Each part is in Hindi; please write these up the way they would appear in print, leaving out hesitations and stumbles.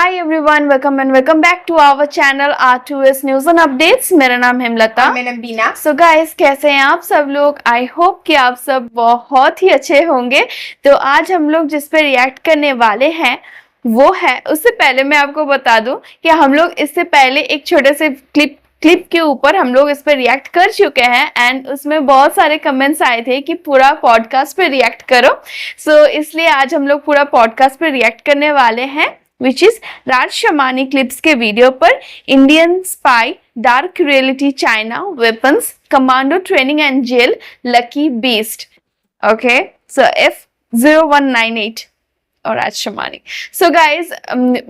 Hi everyone, welcome back to our channel R2S News and Updates। मेरा नाम हेमलता। मेरा बीना। So guys, कैसे हैं आप सब लोग? I hope कि आप सब बहुत ही अच्छे होंगे। तो आज हम लोग जिस पे रिएक्ट करने वाले हैं वो है, उससे पहले मैं आपको बता दूं कि हम लोग इससे पहले एक छोटे से क्लिप के ऊपर हम लोग इस पे रिएक्ट कर चुके हैं एंड उसमें बहुत सारे कमेंट्स आए थे कि पूरा पॉडकास्ट पे रिएक्ट करो। सो इसलिए आज हम लोग पूरा पॉडकास्ट पे रिएक्ट करने वाले हैं, which is Raj Shamani clips के वीडियो पर। Indian spy, dark reality, China, weapons, commando training and jail, lucky beast. Okay, so F0198 और Raj Shamani. So guys,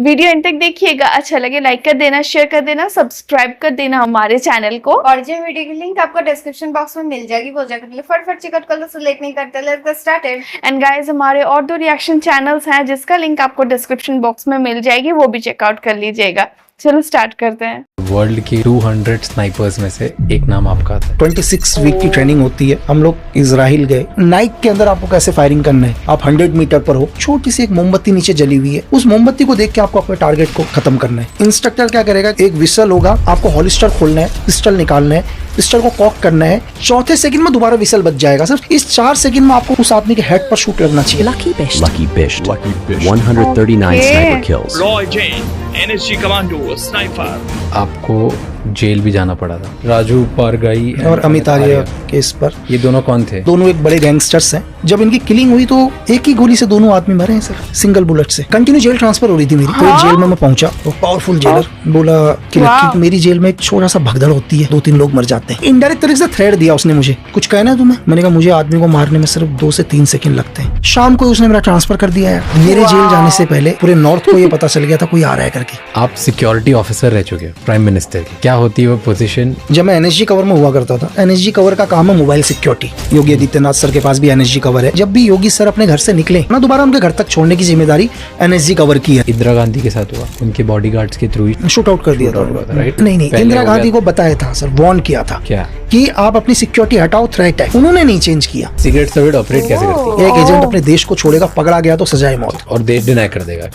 video end तक देखिएगा, अच्छा लगे लाइक कर देना, शेयर कर देना, सब्सक्राइब कर देना हमारे चैनल को। और जो वीडियो की लिंक आपको डिस्क्रिप्शन बॉक्स में मिल जाएगी, वो जाकर फटाफट चेकआउट कर लो। सो लेट नहीं करते, let's get started. And guys, हमारे और 2 रिएक्शन चैनल्स हैं जिसका लिंक आपको डिस्क्रिप्शन बॉक्स में मिल जाएगी, वो भी चेकआउट कर लीजिएगा। चलो स्टार्ट करते हैं। वर्ल्ड के 200 स्नाइपर्स में से एक नाम आपका आता है। 26 वीक की ट्रेनिंग होती है। हम लोग इजराइल गए। नाइक के अंदर आपको कैसे फायरिंग करना है, आप 100 मीटर पर हो, छोटी सी एक मोमबत्ती नीचे जली हुई है, उस मोमबत्ती को देख के आपको अपने टारगेट को खत्म करना है। इंस्ट्रक्टर क्या करेगा, एक विसल होगा, आपको हॉलिस्टर खोलना है, पिस्टल निकालना है, पिस्टल को कॉक करना है, चौथे सेकंड में दोबारा विसल बज जाएगा। सिर्फ इस 4 सेकंड में आपको उस आदमी के हेड पर शूट करना चाहिए। Lucky Bisht. 139 sniper kills. Roy Jane, NSG Commando Sniper. आपको जेल भी जाना पड़ा था। राजू पारगाई और अमित आर्य केस पर। ये दोनों कौन थे? दोनों एक बड़े गैंगस्टर्स हैं। जब इनकी किलिंग हुई तो एक ही गोली से दोनों आदमी मरे हैं सर, सिंगल बुलेट से। कंटिन्यू जेल ट्रांसफर हो रही थी मेरी। तो जेल में मैं पहुंचा तो पावरफुल जेलर बोला कि मेरी जेल में एक छोटा सा भगदड़ होती है, 2-3 लोग मर जाते हैं। इनडायरेक्ट तरीके से थ्रेट दिया उसने मुझे, कुछ कहना है तुम्हें? मैंने कहा मुझे आदमी को मारने में सिर्फ 2 से 3 सेकंड लगते हैं। शाम को उसने मेरा ट्रांसफर कर दिया है। मेरे जेल जाने से पहले पूरे नॉर्थ को ये पता चल गया था कोई आ रहा है करके। आप सिक्योरिटी ऑफिसर रह चुके हैं प्राइम मिनिस्टर की। क्या होती है वो पोजीशन? जब मैं एनएसजी कवर में हुआ करता था, एनएसजी कवर का काम है mobile security. Yogi Adityanath sir के पास भी एनएसजी कवर है। जब भी योगी सर अपने घर से निकले ना, दोबारा उनके घर तक छोड़ने की जिम्मेदारी एनएसजी कवर की है। इंदिरा गांधी के साथ हुआ, उनके बॉडीगार्ड्स के थ्रू शूट आउट कर दिया था, राइट? नहीं, इंदिरा गांधी को बताया था सर, वार्न किया था क्या कि आप अपनी सिक्योरिटी हटाओ, थ्रेट है। उन्होंने नहीं चेंज किया। सीक्रेट सर्विस ऑपरेट कैसे करती है? एक एजेंट अपने देश को छोड़ेगा, पकड़ा गया तो सजाए मौत, और देश डिनाई कर देगा।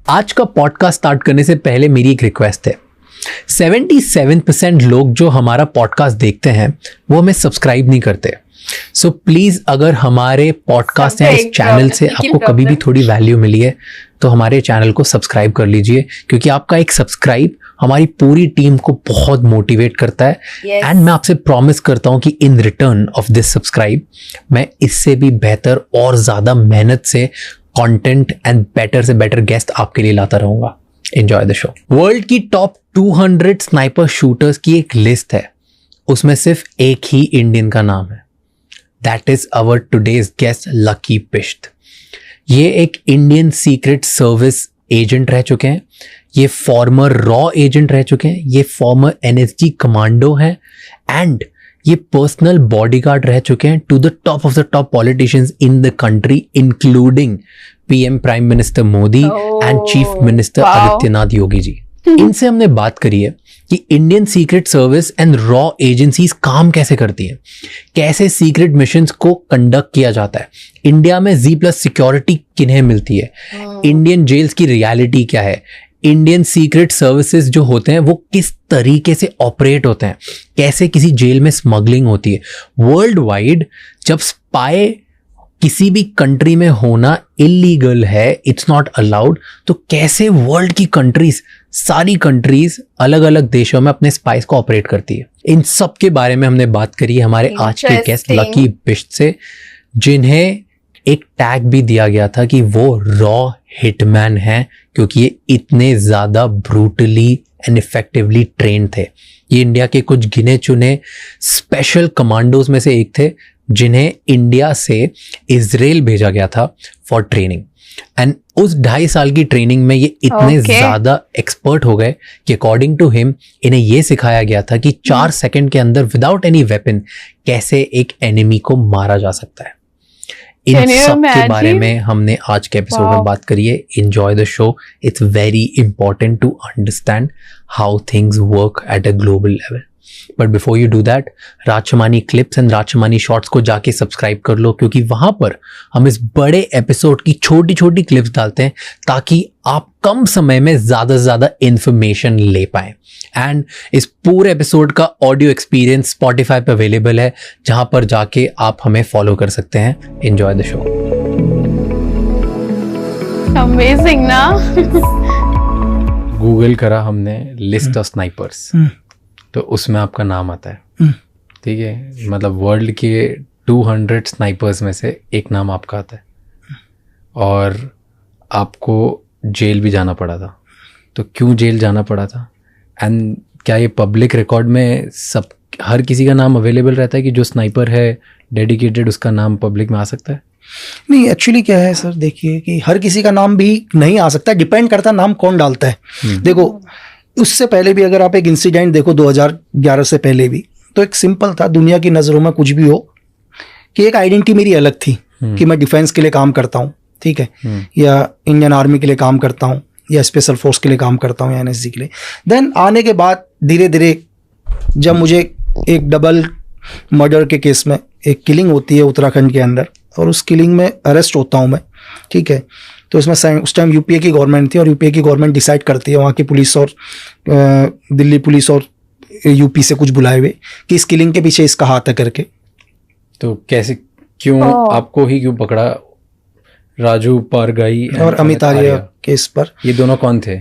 आज का पॉडकास्ट स्टार्ट करने से पहले मेरी एक रिक्वेस्ट है। 77% लोग जो हमारा पॉडकास्ट देखते हैं वो हमें सब्सक्राइब नहीं करते। सो प्लीज, अगर हमारे पॉडकास्ट या इस चैनल से आपको कभी भी थोड़ी वैल्यू मिली है तो हमारे चैनल को सब्सक्राइब कर लीजिए, क्योंकि आपका एक सब्सक्राइब हमारी पूरी टीम को बहुत मोटिवेट करता है। एंड मैं आपसे प्रॉमिस करता हूं कि in return of this subscribe मैं इससे भी बेहतर और ज्यादा मेहनत से कंटेंट एंड बेटर से बेटर गेस्ट आपके लिए लाता रहूंगा। Enjoy the show. वर्ल्ड की टॉप 200 स्नाइपर शूटर्स की एक लिस्ट है, उसमें सिर्फ एक ही इंडियन का नाम है। That is our today's guest Lucky Bisht. ये एक इंडियन सीक्रेट सर्विस एजेंट रह चुके हैं, ये फॉर्मर रॉ एजेंट रह चुके हैं, ये फॉर्मर एनएसजी कमांडो हैं, एंड ये पर्सनल बॉडीगार्ड रह चुके हैं to the top of the top politicians in the country, including PM prime minister Modi and chief minister Adityanath Yogi ji. इनसे हमने बात करी है कि इंडियन सीक्रेट सर्विस एंड रॉ एजेंसीज काम कैसे करती है, कैसे सीक्रेट मिशंस को कंडक्ट किया जाता है, इंडिया में Z+ सिक्योरिटी किन्हें मिलती है, इंडियन जेल्स की रियलिटी क्या है, इंडियन सीक्रेट सर्विसेज जो होते हैं वो किस तरीके से ऑपरेट होते हैं, कैसे किसी जेल में स्मगलिंग होती है। वर्ल्ड वाइड जब स्पाई किसी भी कंट्री में होना इलीगल है, इट्स नॉट अलाउड, तो कैसे वर्ल्ड की कंट्रीज, सारी कंट्रीज अलग अलग देशों में अपने स्पाइस को ऑपरेट करती है। इन सब के बारे में हमने बात करी है हमारे आज के गेस्ट लकी बिश्त से, जिन्हें एक टैग भी दिया गया था कि वो रॉ हिटमैन हैं, क्योंकि ये इतने ज्यादा ब्रूटली एंड इफेक्टिवली ट्रेन थे। ये इंडिया के कुछ गिने चुने स्पेशल कमांडोज में से एक थे, जिन्हें इंडिया से इजराइल भेजा गया था फॉर ट्रेनिंग। एंड उस 2.5 साल की ट्रेनिंग में ये इतने ज्यादा एक्सपर्ट हो गए कि अकॉर्डिंग टू हिम इन्हें ये सिखाया गया था कि 4 सेकंड के अंदर विदाउट एनी वेपन कैसे एक एनिमी को मारा जा सकता है। इन सब के बारे में हमने आज के एपिसोड में बात करी है। Enjoy the show. It's very important to understand how things work at a global level. But before you do that, Rajshamani clips and Rajshamani shorts को जाके सब्सक्राइब कर लो, क्योंकि वहां पर हम इस बड़े एपिसोड की छोटी छोटी क्लिप्स डालते हैं ताकि आप कम समय में ज़्यादा से ज़्यादा इंफॉर्मेशन ले पाएं। एंड इस पूरे एपिसोड का ऑडियो एक्सपीरियंस स्पॉटिफाई पे अवेलेबल है, जहां पर जाके आप हमें फॉलो कर सकते हैं। Enjoy the show. अमेजिंग ना। गूगल करा हमने लिस्ट ऑफ स्नाइपर्स, तो उसमें आपका नाम आता है, ठीक है। मतलब वर्ल्ड के 200 स्नाइपर्स में से एक नाम आपका आता है, और आपको जेल भी जाना पड़ा था। तो क्यों जेल जाना पड़ा था, एंड क्या ये पब्लिक रिकॉर्ड में सब हर किसी का नाम अवेलेबल रहता है कि जो स्नाइपर है डेडिकेटेड, उसका नाम पब्लिक में आ सकता है? नहीं, एक्चुअली क्या है सर, देखिए कि हर किसी का नाम भी नहीं आ सकता, डिपेंड करता है नाम कौन डालता है। देखो, उससे पहले भी अगर आप एक इंसिडेंट देखो 2011 से पहले भी, तो एक सिंपल था, दुनिया की नज़रों में कुछ भी हो, कि एक आइडेंटिटी मेरी अलग थी कि मैं डिफेंस के लिए काम करता हूँ, ठीक है, या इंडियन आर्मी के लिए काम करता हूँ, या स्पेशल फोर्स के लिए काम करता हूँ, या एनएसजी के लिए। देन आने के बाद धीरे धीरे जब मुझे एक डबल मर्डर के केस में एक किलिंग होती है उत्तराखंड के अंदर, और उस किलिंग में अरेस्ट होता हूँ मैं, ठीक है, तो इसमें उस टाइम यूपीए की गवर्नमेंट थी, और यूपीए की गवर्नमेंट डिसाइड करती है, वहाँ की पुलिस और दिल्ली पुलिस और यूपी से कुछ बुलाए हुए, कि इस किलिंग के पीछे इसका हाथ है करके। तो कैसे, क्यों आपको ही क्यों पकड़ा? राजू पारगाई और अमित आर्य केस पर। ये दोनों कौन थे?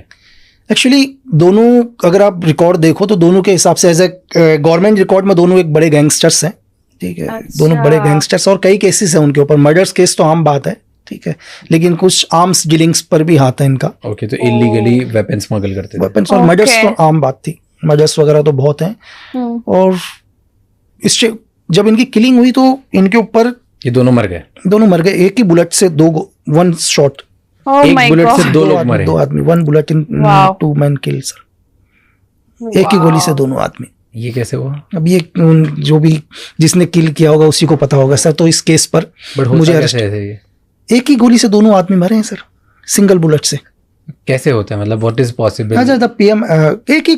एक्चुअली दोनों, अगर आप रिकॉर्ड देखो तो दोनों के हिसाब से एज ए गवर्नमेंट रिकॉर्ड में दोनों एक बड़े गैंगस्टर्स हैं, ठीक है। अच्छा। दोनों बड़े गैंगस्टर्स, और कई केसेस हैं उनके ऊपर। मर्डर्स केस तो आम बात है, ठीक है, लेकिन कुछ आर्म्स डीलिंग्स पर भी हाथ है इनका। ओके, तो इलीगली वेपन स्मगल करते थे। वेपन्स और मर्डर्स तो आम बात थी, मर्डर्स वगैरह तो बहुत हैं। और इससे जब इनकी किलिंग हुई तो इनके ऊपर ये दोनों मर गए? दोनों मर गए, एक ही बुलेट से वन शॉट, Oh एक my बुलेट से God. दो लोग मरे? दो आदमी, one bullet in Wow. 2 men kill sir. एक ही गोली से दोनों आदमी। ये कैसे हुआ? अब ये जो भी जिसने किल किया होगा उसी को पता होगा सर। तो इस केस पर मुझे कैसे है ये? एक ही गोली से दोनों आदमी मरे हैं सर, सिंगल बुलेट से। कैसे होता है, मतलब व्हाट इज पॉसिबल? अच्छा, पीएम एक ही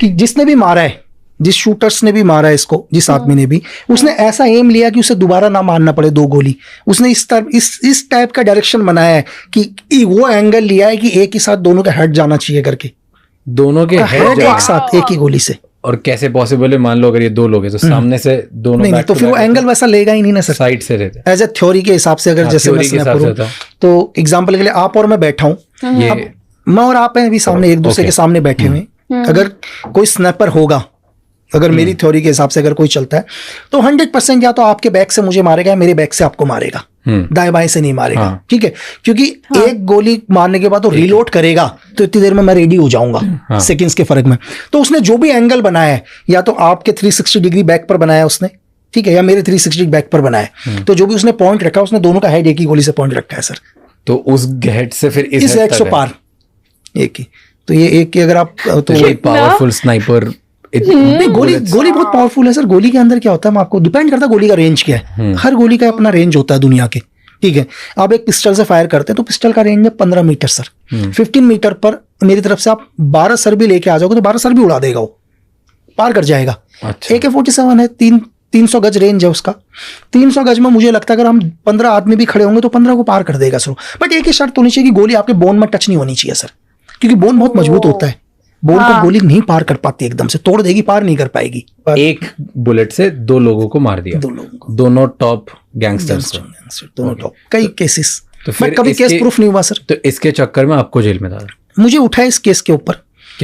कि जिसने भी मारा है, जिस शूटर्स ने भी मारा है इसको, जिस आदमी ने भी, उसने ऐसा एम लिया कि उसे दोबारा ना मारना पड़े 2 गोली। उसने इस टाइप का डायरेक्शन बनाया है कि वो एंगल लिया है कि एक ही साथ दोनों का हेड जाना चाहिए करके, दोनों के हेड एक साथ एक ही गोली से। और कैसे पॉसिबल है? मान लो अगर ये 2 लोग हैं तो सामने से दोनों नहीं, तो फिर वो एंगल वैसा लेगा ही नहीं ना सर, साइड से रहते। एज ए थ्योरी के हिसाब से अगर जैसे मैं करूं तो एग्जांपल के लिए आप और मैं बैठा हूं, ये मैं और आप हैं अभी सामने, एक दूसरे के सामने बैठे हुए, अगर कोई स्नैपर होगा, अगर मेरी थ्योरी के हिसाब से अगर कोई चलता है तो 100% या तो आपके बैक से मुझे मारेगा या मेरे बैक से आपको मारेगा, दाएं बाएं से नहीं मारेगा। ठीक है, क्योंकि एक गोली मारने के बाद वो रीलोड करेगा तो इतनी देर में मैं रेडी हो जाऊंगा, सेकंड्स के फर्क में। तो उसने जो भी एंगल बनाया है, या तो आपके 360 डिग्री बैक पर बनाया उसने, ठीक है, या मेरे 360 बैक पर बनाया, तो जो भी उसने पॉइंट रखा, उसने दोनों का हेड एक ही गोली से पॉइंट रखा है सर। तो उस हेड से फिर इस हेड से पार एक ही, तो ये एक की अगर आप तो पावरफुल स्नाइपर गोली बहुत पावरफुल है सर। गोली के अंदर क्या होता है, मैं आपको डिपेंड करता है गोली का रेंज क्या है। हर गोली का अपना रेंज होता है दुनिया के, ठीक है। आप एक पिस्टल से फायर करते हैं तो पिस्टल का रेंज है 15 मीटर सर। 15 मीटर पर मेरी तरफ से आप 12 सर भी लेके आ जाओगे तो 12 सर भी उड़ा देगा, वो पार कर जाएगा। AK-47 है, 300 गज रेंज है उसका। 300 गज में मुझे लगता है अगर हम 15 आदमी भी खड़े होंगे तो 15 को पार कर देगा सर। बट एक ही शर्त होनी चाहिए कि गोली आपके बोन में टच नहीं होनी चाहिए सर, क्योंकि बोन बहुत मजबूत होता है। बोन को गोली नहीं पार कर पाती, एकदम से तोड़ देगी, पार नहीं कर पाएगी। एक बुलेट से 2 लोगों को मार दिया, 2 लोगों को, दोनों टॉप गैंगस्टर्स, दोनों टॉप। कई केसेस, तो फिर कभी केस प्रूफ नहीं हुआ सर। तो इसके चक्कर में आपको जेल में डाला? मुझे उठाया इस केस के ऊपर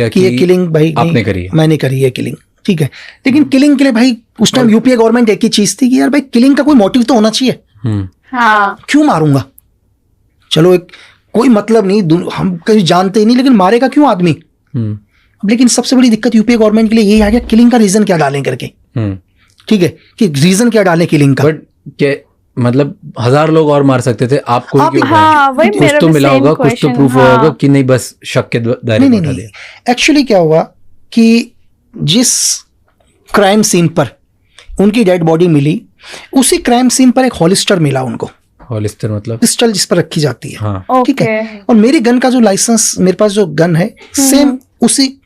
कि ये किलिंग भाई आपने करी है, मैंने करी है किलिंग, ठीक है। लेकिन किलिंग के लिए भाई उस टाइम यूपीए गवर्नमेंट एक ही चीज थी कि यार भाई किलिंग का कोई मोटिव तो होना चाहिए। क्यों मारूंगा, चलो एक कोई मतलब नहीं, हम कहीं जानते ही नहीं, लेकिन मारेगा क्यों आदमी। लेकिन सबसे बड़ी दिक्कत यूपीए गवर्नमेंट के लिए यही आ गया, किलिंग का रीजन क्या डालें करके, ठीक है, कि रीजन क्या डालें किलिंग का। बट क्या मतलब 1000 लोग और मार सकते थे, आपको हाँ, कुछ तो मिला होगा, कुछ तो प्रूफ होगा कि नहीं बस शक के दायरे में उठा दिया। एक्चुअली क्या हुआ कि जिस क्राइम सीन पर उनकी डेड बॉडी मिली, उसी क्राइम सीन पर एक हॉलिस्टर मिला उनको। हॉलिस्टर मतलब पिस्टल जिस पर रखी जाती है, हाँ, ठीक है। और मेरी गन का जो लाइसेंस, मेरे पास जो गन है, सेम उसी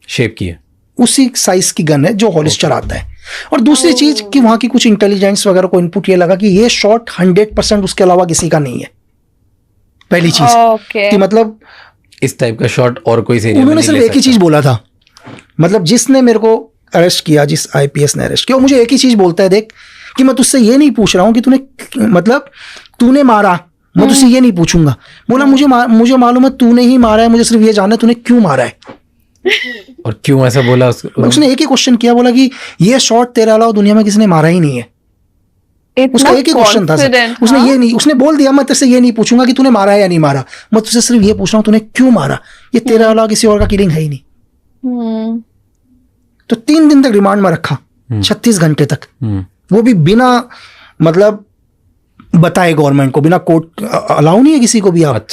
शेप की है, उसी साइज की गन है जो हॉलिस्टर आता है। और दूसरी चीज कि वहां की कुछ इंटेलिजेंस वगैरह को इनपुट ये लगा कि ये शॉट 100% उसके अलावा किसी का नहीं है। पहली चीज ओके कि मतलब इस टाइप का शॉट और कोई सीरियल उन्होंने सिर्फ एक ही चीज बोला था, मतलब जिसने मेरे को अरेस्ट किया, जिस आईपीएस ने अरेस्ट किया, वो मुझे एक ही चीज बोलता है, देख कि मैं तुझसे ये नहीं पूछ रहा हूँ कि तूने मारा, मैं तुझसे ये नहीं पूछूंगा। बोला मुझे मालूम है तूने ही मारा है, मुझे सिर्फ ये जानना है तूने क्यों मारा है। और क्यों ऐसा बोला उसने एक ही क्वेश्चन किया, बोला कि ये शॉट तेरे अलावा दुनिया में किसी ने मारा ही नहीं है। उसका एक ही क्वेश्चन था सर। उसने ये नहीं, उसने बोल दिया मैं तेरे से ये नहीं पूछूंगा कि तूने मारा है या नहीं मारा, मैं तुझसे सिर्फ ये पूछ रहा हूँ तूने क्यों मारा, ये तेरे अलावा किसी और का किलिंग है ही नहीं। तो 3 दिन तक रिमांड में रखा, 36 घंटे तक, वो भी बिना मतलब बताए गवर्नमेंट को, बिना कोर्ट अलाउ नहीं है किसी को भी। आप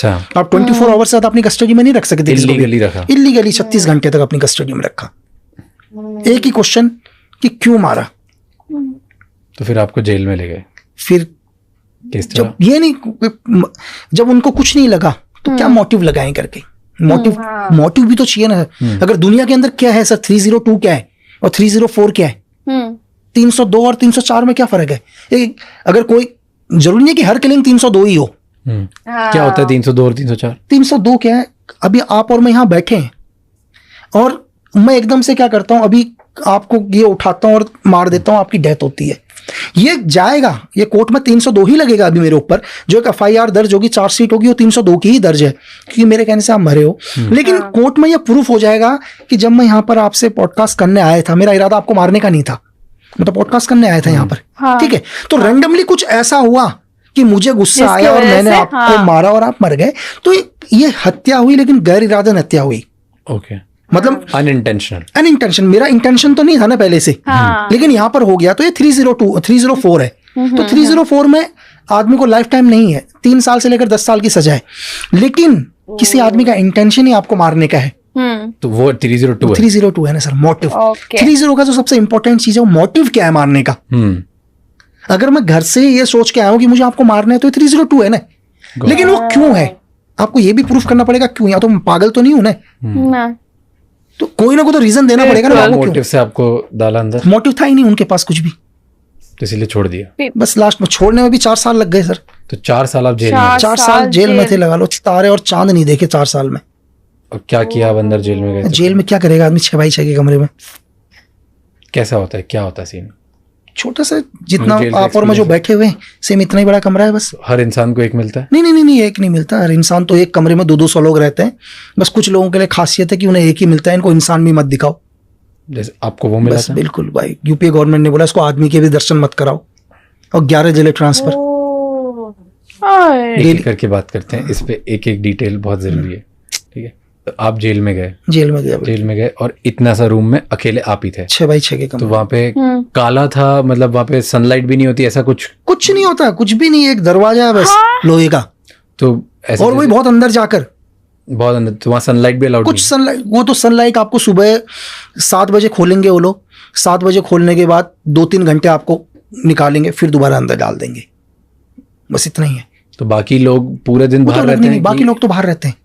24 आवर्स से अपनी कस्टडी में नहीं रख सकते, इल्लीगली रखा, इल्लीगली 36 घंटे तक अपनी कस्टडी में रखा। एक ही क्वेश्चन कि क्यों मारा। तो फिर आपको जेल में ले गए। फिर किस तरह? जब उनको कुछ नहीं लगा तो क्या मोटिव लगाएं करके, मोटिव भी तो चाहिए ना। अगर दुनिया के अंदर क्या है सर, 302 क्या है और 304 क्या है, 302 और 304 में क्या फर्क है। अगर कोई जरूरी नहीं कि हर किलिंग 302 ही हो। क्या होता है 302 और 304? 302 क्या है, अभी आप और मैं यहाँ बैठे हैं और मैं एकदम से क्या करता हूँ, अभी आपको ये उठाता हूँ और मार देता हूँ, आपकी डेथ होती है। ये जाएगा, ये कोर्ट में 302 ही लगेगा अभी मेरे ऊपर। जो एक FIR दर्ज होगी, चार्जशीट होगी, वो 302 की ही दर्ज है क्योंकि मेरे कहने से आप मरे हो। लेकिन कोर्ट में ये प्रूफ हो जाएगा कि जब मैं यहाँ पर आपसे पॉडकास्ट करने आया था, मेरा इरादा आपको मारने का नहीं था, मैं तो पॉडकास्ट करने आया था यहाँ पर। ठीक है, तो रैंडमली कुछ ऐसा हुआ कि मुझे गुस्सा आया और मैंने आपको मारा और आप मर गए, तो ये हत्या हुई, लेकिन गैर इरादन हत्या हुई। ओके, मतलब अनइंटेंशनल। मेरा इंटेंशन तो नहीं था ना पहले से, लेकिन यहाँ पर हो गया। तो ये 304 है। तो 304 में आदमी को लाइफ टाइम नहीं है, 3 साल से लेकर 10 साल की सजा है, लेकिन किसी आदमी का इंटेंशन ही आपको मारने का है, तो वो 302 है। 302 है ना सर, मोटिव। 30 का जो सबसे इंपॉर्टेंट चीज है वो मोटिव क्या है मारने का। अगर मैं घर से ये सोच के आया हूं कि मुझे आपको मारना है तो 302 है ना, लेकिन वो क्यों है आपको ये भी प्रूफ करना पड़ेगा क्यों, या तो मैं पागल तो नहीं हूं ना, तो कोई ना कोई तो रीजन देना पड़ेगा ना। मोटिव से आपको डाला अंदर? मोटिव था ही नहीं उनके पास कुछ भी, तो इसलिए छोड़ दिया। बस लास्ट में छोड़ने में भी 4 साल लग गए सर। तो 4 साल आप जेल में? 4 साल जेल में थे, लगा लो तारे और चांद नहीं देखे 4 साल में। और क्या किया आप अंदर जेल में गए? जेल में क्या करेगा आदमी, 6x6 के कमरे में। कैसा होता है, क्या होता है सीन? छोटा सा, जितना आप और मैं जो बैठे हुए हैं सेम इतना ही बड़ा कमरा है बस। हर इंसान को एक मिलता है? नहीं, एक नहीं मिलता। हर इंसान तो एक कमरे में 200 लोग रहते हैं। बस कुछ लोगों के लिए खासियत है कि उन्हें एक ही मिलता है, इनको इंसान भी मत दिखाओ। जैसे आपको वो मिला था? बिल्कुल भाई, यूपी गवर्नमेंट ने बोला इसको आदमी के भी दर्शन मत कराओ और 11 जिले ट्रांसफर। एक करके बात करते हैं इस पे, एक एक डिटेल बहुत जरूरी है। ठीक है, तो आप जेल में गए? जेल में गए और इतना सा रूम में अकेले आप ही थे? 6x6 के कमरे। तो वहाँ पे काला था, मतलब वहाँ पे सनलाइट भी नहीं होती, ऐसा कुछ नहीं होता, कुछ भी नहीं, एक दरवाजा है बस लोहे का। तो ऐसे, और वही बहुत अंदर जाकर, बहुत अंदर, तो वहाँ सनलाइट भी अलाउड कुछ सनलाइट, वो तो सनलाइट आपको सुबह 7 बजे खोलेंगे वो लोग, 7 बजे खोलने के बाद 2-3 घंटे आपको निकालेंगे, फिर दोबारा अंदर डाल देंगे, बस इतना ही है। तो बाकी लोग पूरे दिन बाहर रहते हैं? बाकी लोग तो बाहर रहते हैं,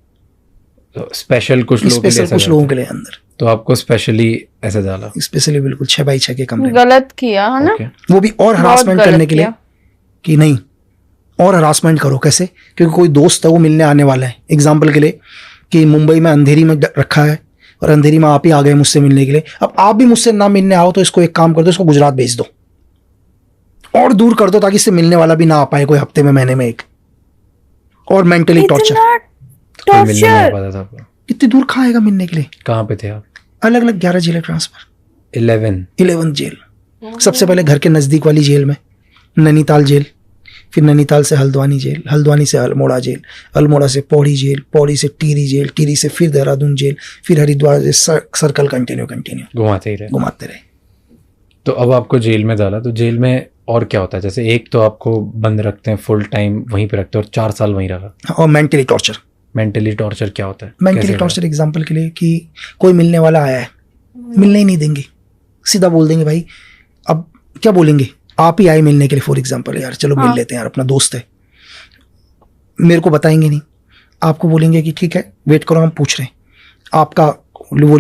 स्पेशल कुछ लोगों के लिए अंदर। तो आपको स्पेशली ऐसे डाला? स्पेशली बिल्कुल 6x6 के कमरे। गलत किया है ना, वो भी और हरासमेंट करने के लिए कि नहीं और हरासमेंट करो। कैसे? क्योंकि कोई दोस्त है वो मिलने आने वाला है, एग्जाम्पल के लिए कि मुंबई में अंधेरी में रखा है और अंधेरी में आप ही आ गए मुझसे मिलने के लिए। अब आप भी मुझसे ना मिलने आओ तो इसको एक काम कर दो, इसको गुजरात भेज दो और दूर कर दो ताकि इससे मिलने वाला भी ना आ पाए कोई हफ्ते में, महीने में एक। और मेंटली टॉर्चर। कितनी दूर खाएगा मिलने के लिए? कहाँ पे थे आप? अलग अलग 11 जिले ट्रांसफर। 11 जेल। सबसे पहले घर के नजदीक वाली जेल में, नैनीताल जेल, फिर नैनीताल से हल्द्वानी जेल, हल्द्वानी से अल्मोड़ा जेल, अल्मोड़ा से पौड़ी जेल, पौड़ी से टिहरी जेल, टिहरी से फिर देहरादून जेल, फिर हरिद्वार से सर्कल कंटिन्यू घुमाते रहे। तो अब आपको जेल में डाला, तो जेल में और क्या होता है? जैसे एक तो आपको बंद रखते हैं, फुल टाइम वहीं पे रखते हैं और 4 साल वहीं रखा। और मेंटली टॉर्चर क्या होता है? मेंटली टॉर्चर एग्जांपल के लिए कि कोई मिलने वाला आया है, मिलने ही नहीं देंगे, सीधा बोल देंगे भाई, अब क्या बोलेंगे, आप ही आए मिलने के लिए फॉर एग्जांपल, यार चलो मिल लेते हैं यार, अपना दोस्त है, मेरे को बताएंगे नहीं, आपको बोलेंगे कि ठीक है वेट करो हम पूछ रहे हैं, आपका वो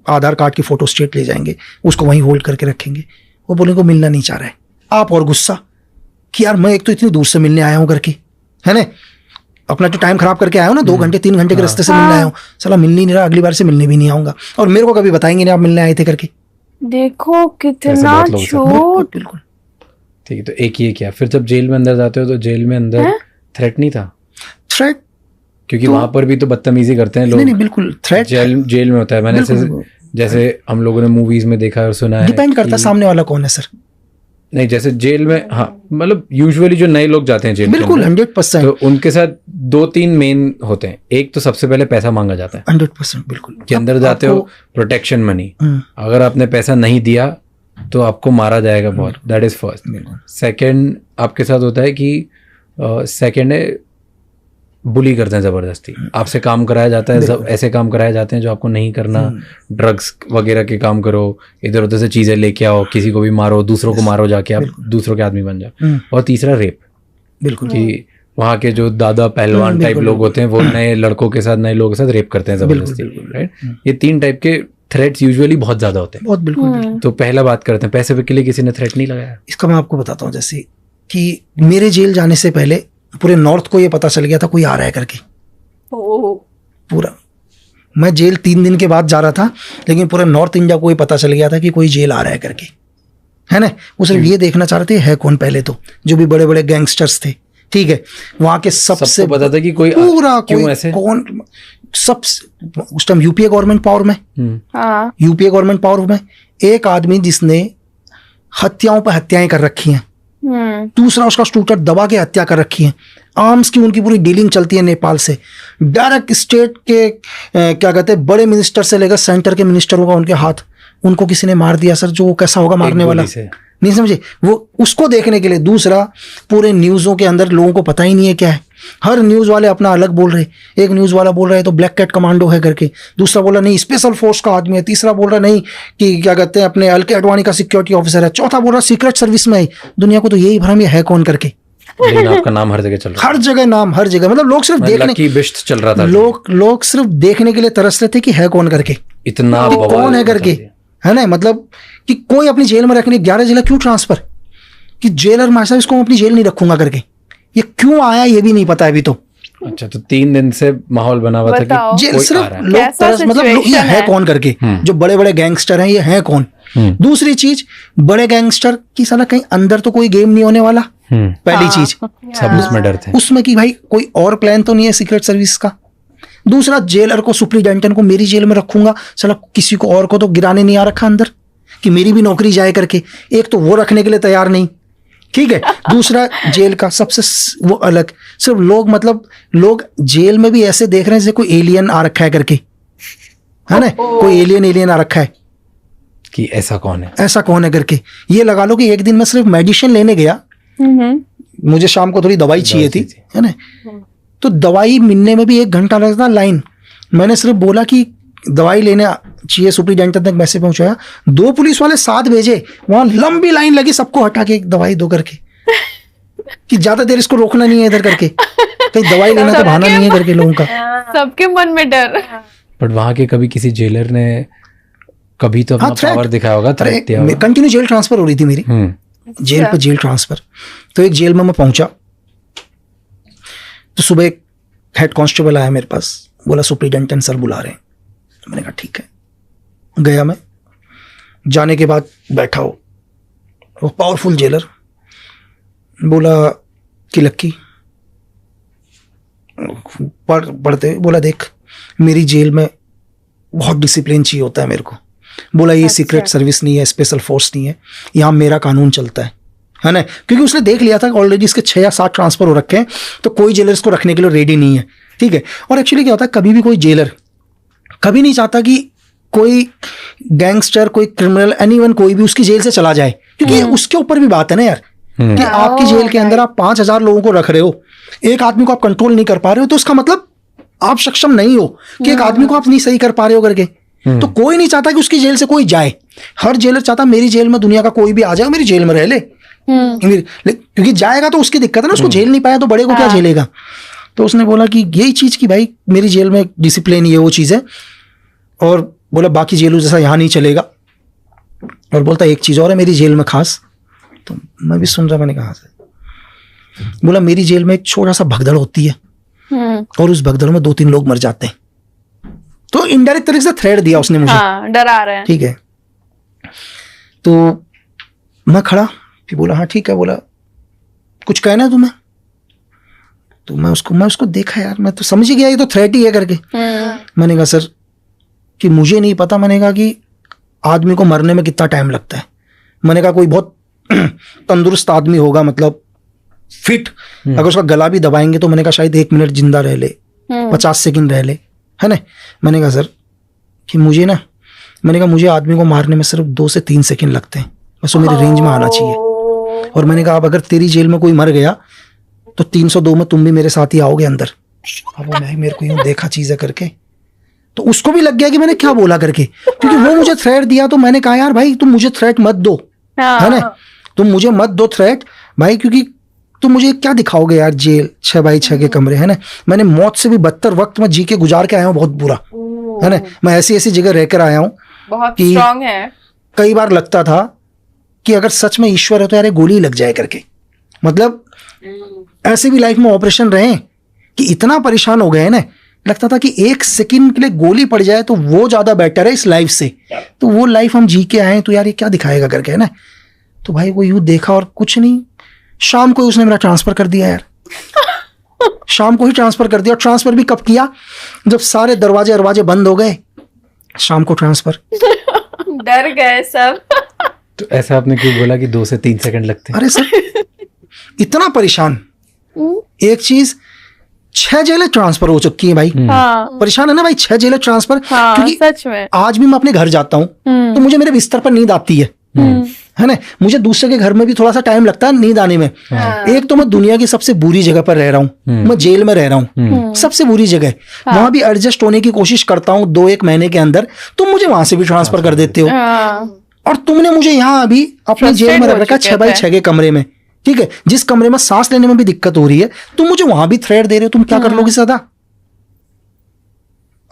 आधार कार्ड की फोटो स्टेट ले जाएंगे, उसको वहीं होल्ड करके रखेंगे। वो बोलेंगे को मिलना नहीं चाह रहा है। आप और गुस्सा कि यार मैं एक तो इतनी दूर से मिलने आया हूँ करके, है ना, अपना जो टाइम खराब करके आया हूँ ना, 2 घंटे 3 घंटे के रास्ते से मिलने आया हूँ, साला मिलने ही नहीं रहा, अगली बार से मिलने भी नहीं आऊंगा, और मेरे को कभी बताएंगे नहीं आप मिलने आए थे करके। देखो कितना बहुत लोग झूठ। बिल्कुल ठीक है, तो एक ये क्या, फिर जब जेल में अंदर जाते हो तो जेल में अंदर थ्रेट नहीं था? थ्रेट क्योंकि तो- वहां पर भी तो बदतमीजी करते हैं लोग। नहीं बिल्कुल थ्रेट जेल में होता है। मैंने जैसे हम लोगों ने मूवीज में देखा है और सुना है। डिपेंड करता है कि- सामने वाला कौन है सर। नहीं, जैसे जेल में, हाँ, मतलब यूजुअली जो नए लोग जाते हैं जेल के बिल्कुल अंदर, 100%। तो उनके साथ 2-3 मेन होते हैं। एक तो सबसे पहले पैसा मांगा जाता है 100% बिल्कुल। कि अंदर जाते हो, प्रोटेक्शन मनी, हम्म, अगर आपने पैसा नहीं दिया तो आपको मारा जाएगा बहुत, दैट इज फर्स्ट। सेकंड आपके साथ होता है कि सेकंड है बुली करते हैं जबरदस्ती, आपसे काम कराया जाता है, ऐसे काम कराए जाते हैं जो आपको नहीं करना, ड्रग्स वगैरह के काम करो, इधर उधर से चीजें लेके आओ, किसी को भी मारो, दूसरों को मारो, जाके आप दूसरों के आदमी बन जाओ। और तीसरा रेप, बिल्कुल कि वहाँ के जो दादा पहलवान टाइप लोग होते हैं वो नए लड़कों के साथ, नए लोगों के साथ रेप करते हैं जबरदस्ती, राइट। ये 3 टाइप के थ्रेट्स यूजुअली बहुत ज्यादा होते हैं। बहुत बिल्कुल। तो पहला बात करते हैं, पैसे के लिए किसी ने थ्रेट नहीं लगाया? इसका मैं आपको बताता हूँ, जैसे कि मेरे जेल जाने से पहले पूरे नॉर्थ को ये पता चल गया था कोई आ रहा है करके। पूरा मैं जेल 3 दिन के बाद जा रहा था, लेकिन पूरे नॉर्थ इंडिया को ये पता चल गया था कि कोई जेल आ रहा है करके, है ना। वो सिर्फ ये देखना चाह रहे थे है कौन, पहले तो जो भी बड़े बड़े गैंगस्टर्स थे, ठीक है, वहां के सबसे पता था कि कोई पूरा क्यों कोई ऐसे? कौन सब उस टाइम यूपीए गवर्नमेंट पावर में, हाँ यूपीए गवर्नमेंट पावर में एक आदमी जिसने हत्याओं पर हत्याएं कर रखी हैं, दूसरा उसका शूटर दबा के हत्या कर रखी है, आर्म्स की उनकी पूरी डीलिंग चलती है नेपाल से, डायरेक्ट स्टेट के क्या कहते हैं बड़े मिनिस्टर से लेकर सेंटर के मिनिस्टरों का उनके हाथ, उनको किसी ने मार दिया सर, जो वो कैसा होगा मारने वाला, नहीं समझे वो, उसको देखने के लिए। दूसरा पूरे न्यूज़ों के अंदर लोगों को पता ही नहीं है क्या है, हर न्यूज़ वाले अपना अलग बोल रहे, एक न्यूज़ वाला बोल रहा है तो ब्लैक कैट कमांडो है करके, दूसरा बोल रहा नहीं स्पेशल फोर्स का आदमी है, तीसरा बोल रहा नहीं कि क्या कहते हैं अपने अलके अडवाणी का सिक्योरिटी ऑफिसर है, चौथा बोल रहा सीक्रेट सर्विस में है। दुनिया को तो यही भ्रम है कौन करके, लेकिन आपका नाम हर जगह चल रहा हर जगह नाम, हर जगह, मतलब लोग सिर्फ देखने, लकी बिश्त चल रहा था, लोग सिर्फ देखने के लिए तरस रहे थे कि है कौन करके, इतना कि कौन है करके, है ना। मतलब कि कोई अपनी जेल में रखने 11 जिला क्यों ट्रांसफर, कि जेलर मार साहब इसको अपनी जेल नहीं रखूंगा करके, ये क्यों आया ये भी नहीं पता है अभी तो। अच्छा, तो 3 दिन से माहौल बना हुआ था बताओ। कि जेल कोई आ सिर्फ रहा है। लोग कैसा तरस, मतलब लोग ये situation है है? कौन करके, जो बड़े बड़े गैंगस्टर हैं ये है कौन। दूसरी चीज, बड़े गैंगस्टर की साला कहीं अंदर तो कोई गेम नहीं होने वाला, पहली चीज सब उसमें डर थे। उसमें कि भाई कोई और प्लान तो नहीं है सीक्रेट सर्विस का। दूसरा, जेलर को सुप्रीडेंटेंट को मेरी जेल में रखूंगा, साला किसी को और को तो गिराने नहीं आ रखा अंदर कि मेरी भी नौकरी जाए करके, एक तो वो रखने के लिए तैयार नहीं, ठीक है। दूसरा, जेल का सबसे वो अलग, सिर्फ लोग, मतलब लोग जेल में भी ऐसे देख रहे हैं जैसे कोई एलियन आ रखा है करके, है ना, कोई एलियन आ रखा है कि ऐसा कौन है, ऐसा कौन है करके। ये लगा लो कि एक दिन मैं सिर्फ मेडिसिन लेने गया, मुझे शाम को थोड़ी दवाई चाहिए थी, है ना, तो दवाई मिलने में भी 1 घंटा लगता लाइन। मैंने सिर्फ बोला कि दवाई लेने चाहिए, सुप्रीडेंटेंट तक मैसेज पहुंचाया, 2 पुलिस वाले 7 भेजे, वहां लंबी लाइन लगी, सबको हटा के दवाई दो करके, कि ज्यादा देर इसको रोकना नहीं है इधर करके, कहीं दवाई लेना तो बहाना नहीं है करके लोगों का। सबके मन में डर। बट वहां के कभी किसी जेलर ने कभी तो अपना पावर दिखाया होगा, थ्रेट दिया होगा। कंटिन्यू जेल ट्रांसफर हो रही थी मेरी, जेल पे जेल ट्रांसफर। तो एक जेल में मैं पहुंचा, तो सुबह एक हेड कांस्टेबल आया मेरे पास, बोला सुप्रीडेंटेंट सर बुला रहे हैं। मैंने कहा ठीक है, गया मैं, जाने के बाद बैठा हो, वो पावरफुल जेलर बोला कि लक्की, पढ़ते बोला देख मेरी जेल में बहुत डिसिप्लिन चाहिए होता है मेरे को, बोला ये सीक्रेट सर्विस नहीं है, स्पेशल फोर्स नहीं है, यहाँ मेरा कानून चलता है ना, क्योंकि उसने देख लिया था ऑलरेडी इसके 6 या 7 ट्रांसफर हो रखे हैं, तो कोई जेलर इसको रखने के लिए रेडी नहीं है, ठीक है। और एक्चुअली क्या होता है, कभी भी कोई जेलर कभी नहीं चाहता कि कोई गैंगस्टर, कोई क्रिमिनल, एनीवन कोई भी उसकी जेल से चला जाए, क्योंकि उसके ऊपर भी बात है ना यार, कि आपकी जेल के अंदर आप 5000 लोगों को रख रहे हो, एक आदमी को आप कंट्रोल नहीं कर पा रहे हो, तो उसका मतलब आप सक्षम नहीं हो कि एक आदमी को आप नहीं सही कर पा रहे हो करके। तो कोई नहीं चाहता कि उसकी जेल से कोई जाए, हर जेलर चाहता मेरी जेल में दुनिया का कोई भी आ जाए मेरी जेल में रह ले, क्योंकि जाएगा तो उसकी दिक्कत है ना, उसको झेल नहीं पाया तो बड़े को क्या झेलेगा। तो उसने बोला कि यही चीज की भाई मेरी जेल में डिसिप्लिन ये वो चीज है, और बोला बाकी जेलों जैसा यहाँ नहीं चलेगा, और बोलता एक चीज़ और है मेरी जेल में खास। तो मैं भी सुन रहा, मैंने कहा से, बोला मेरी जेल में एक छोटा सा भगदड़ होती है और उस भगदड़ में 2-3 लोग मर जाते हैं। तो इनडायरेक्ट तरीके से थ्रेट दिया उसने मुझे, हाँ, डरा रहे हैं। ठीक है। तो मैं खड़ा, फिर बोला हाँ ठीक है, बोला कुछ कहना है तुम्हें? तो मैं उसको देखा यार, मैं तो समझ ही गया ये तो थ्रेट ही है करके। मैंने कहा सर कि मुझे नहीं पता, मैंने कहा कि आदमी को मरने में कितना टाइम लगता है। मैंने कहा कोई बहुत तंदुरुस्त आदमी होगा, मतलब फिट, अगर उसका गला भी दबाएंगे तो मैंने कहा शायद 1 मिनट जिंदा रह ले, 50 सेकंड रह ले, है ना। मैंने कहा सर कि मुझे ना, मैंने कहा मुझे आदमी को मारने में सिर्फ 2 से 3 सेकंड लगते हैं, बस वो मेरे रेंज में आना चाहिए। और मैंने कहा अब अगर तेरी जेल में कोई मर गया तो 302 में तुम भी मेरे साथ ही आओगे अंदर। अब वो मेरे को यूं देखा चीजें करके, तो उसको भी लग गया कि मैंने क्या बोला करके, क्योंकि वो मुझे थ्रेट दिया। तो मैंने कहा यार भाई तुम मुझे थ्रेट मत दो, है ना, तुम मुझे मत दो थ्रेट भाई, क्योंकि तुम मुझे क्या दिखाओगे यार, जेल 6x6 के कमरे, है ना। मैंने मौत से भी बदतर वक्त में जी के गुजार के आया हूँ बहुत बुरा, है ना। मैं ऐसी ऐसी जगह रहकर आया हूँ, बहुत कि स्ट्रांग है। कई बार लगता था कि अगर सच में ईश्वर है तो यार गोली लग जाए करके। मतलब ऐसे भी लाइफ में ऑपरेशन रहे कि इतना परेशान हो गए ना, लगता था कि 1 सेकंड के लिए गोली पड़ जाए तो वो ज्यादा बेटर है इस लाइफ से। तो वो लाइफ हम जी के आए तो यार ये क्या दिखाएगा करके, है ना। तो भाई वो यूं देखा और कुछ नहीं, शाम को ही उसने मेरा ट्रांसफर कर दिया यार। शाम को ही ट्रांसफर कर दिया। और ट्रांसफर भी कब किया, जब सारे दरवाजे बंद हो गए, शाम को ट्रांसफर। डर गए सब। तो ऐसा आपने क्यों बोला कि 2 से 3 सेकंड लगते हैं? अरे सर इतना परेशान, एक चीज 6 जेलें ट्रांसफर हो चुकी हैं भाई। हाँ, परेशान है ना भाई, 6 जेलें ट्रांसफर। हाँ, क्योंकि सच में। आज भी मैं अपने घर जाता हूँ तो मुझे मेरे बिस्तर पर नींद आती है ना। मुझे दूसरे के घर में भी थोड़ा सा टाइम लगता है नींद आने में। एक तो मैं दुनिया की सबसे बुरी जगह पर रह रहा हूँ, मैं जेल में रह रहा हूँ, सबसे बुरी जगह। वहां भी एडजस्ट होने की कोशिश करता हूँ 2-1 महीने के अंदर, तुम मुझे वहां से भी ट्रांसफर कर देते हो। और तुमने मुझे यहाँ अभी अपनी जेल में रख रखा 6x6 के कमरे में, ठीक है, जिस कमरे में सांस लेने में भी दिक्कत हो रही है, तुम मुझे वहां भी थ्रेट दे रहे हो। तुम क्या कर लोगे सदा?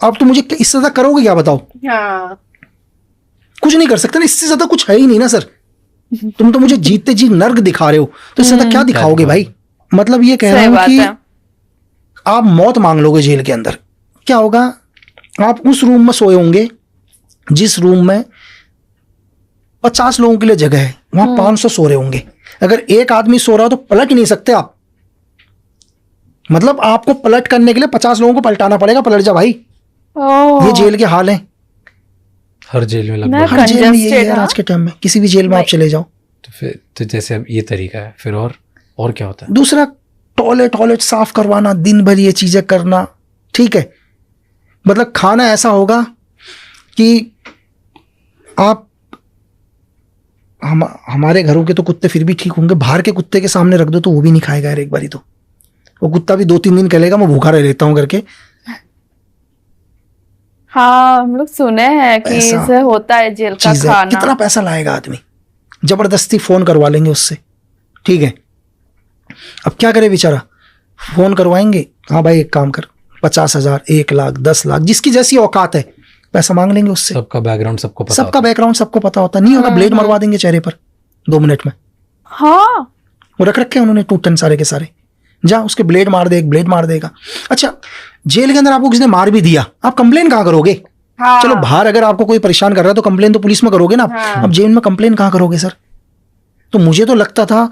अब तुम मुझे इससे ज्यादा करोगे क्या बताओ? हाँ, कुछ नहीं कर सकते ना, इससे ज्यादा कुछ है ही नहीं ना सर। तुम तो मुझे जीते जी नर्क दिखा रहे हो, तो इससे ज्यादा क्या दिखाओगे भाई? मतलब ये कह रहा हूं कि आप मौत मांग लोगे जेल के अंदर। क्या होगा, आप उस रूम में सोए होंगे जिस रूम में 50 लोगों के लिए जगह है, वहां 500 सो रहे होंगे। अगर एक आदमी सो रहा हो तो पलट ही नहीं सकते आप। मतलब आपको पलट करने के लिए 50 लोगों को पलटाना पड़ेगा, पलट जा भाई। ये जेल के हाल है, हर जेल में लगभग। हर जेल में यही है आज के टाइम में। किसी भी जेल में आप चले जाओ तो फिर तो जैसे अब ये तरीका है, फिर और क्या होता है? दूसरा टॉयलेट साफ करवाना, दिन भर ये चीजें करना, ठीक है। मतलब खाना ऐसा होगा कि आप हमारे घरों के तो कुत्ते फिर भी ठीक होंगे, बाहर के कुत्ते के सामने रख दो तो वो भी नहीं खाएगा यार। एक बारी तो वो कुत्ता भी 2-3 दिन कहेगा मैं भूखा रह लेता हूँ करके। हाँ, हम लोग सुने हैं कि ऐसे होता है जेल का खाना। कितना पैसा लाएगा आदमी, जबरदस्ती फोन करवा लेंगे उससे, ठीक है। अब क्या करे बेचारा, फोन करवाएंगे, हाँ भाई एक काम कर, 50,000, 1 लाख, 10 लाख, जिसकी जैसी औकात है पैसा मांग लेंगे उससे। सबका बैकग्राउंड सबको पता सबका बैकग्राउंड सबको पता होता। नहीं होगा ब्लेड मरवा देंगे चेहरे पर 2 मिनट में। हाँ, वो रख रखे उन्होंने टूटन सारे के सारे, जा उसके ब्लेड मार दे, एक ब्लेड मार देगा। अच्छा, जेल के अंदर आपको किसने मार भी दिया, आप कंप्लेन कहाँ करोगे? हाँ। चलो बाहर अगर आपको कोई परेशान कर रहा है तो कंप्लेन तो पुलिस में करोगे ना। हाँ। अब जेल में कंप्लेन कहाँ करोगे सर? तो मुझे तो लगता था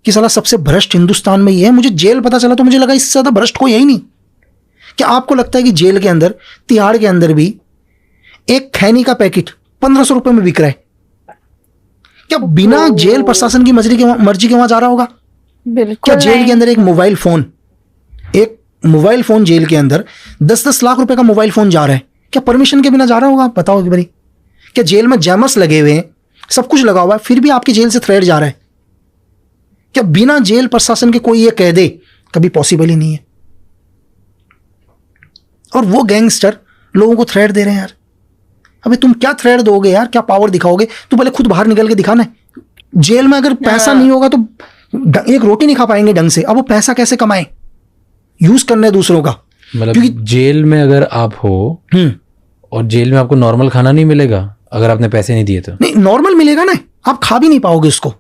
कि साला सबसे भ्रष्ट हिंदुस्तान में ही है। मुझे जेल पता चला तो मुझे लगा इससे ज्यादा भ्रष्ट कोई है ही नहीं। क्या आपको लगता है कि जेल के अंदर, तिहाड़ के अंदर भी एक खैनी का पैकेट 1500 रुपए में बिक रहा है? क्या बिना जेल प्रशासन की मर्जी के वहां जा रहा होगा? बिल्कुल क्या जेल नहीं। के अंदर एक मोबाइल फोन जेल के अंदर 10-10 लाख रुपए का मोबाइल फोन जा रहा है, क्या परमिशन के बिना जा रहा होगा? आप बताओ कि भाई, क्या जेल में जैमर्स लगे हुए हैं, सब कुछ लगा हुआ है, फिर भी आपकी जेल से थ्रेट जा रहा है? क्या बिना जेल प्रशासन के कोई ये कह दे? कभी पॉसिबल ही नहीं है। और वो गैंगस्टर लोगों को थ्रेट दे रहे हैं यार। अबे तुम क्या थ्रेट दोगे यार, क्या पावर दिखाओगे? तू पहले खुद बाहर निकल के दिखाना है। जेल में अगर पैसा नहीं होगा तो एक रोटी नहीं खा पाएंगे ढंग से। अब वो पैसा कैसे कमाए? यूज करने दूसरों का। मतलब जेल में अगर आप हो और जेल में आपको नॉर्मल खाना नहीं मिलेगा अगर आपने पैसे नहीं दिए तो? नहीं, नॉर्मल मिलेगा ना, आप खा भी नहीं पाओगे उसको,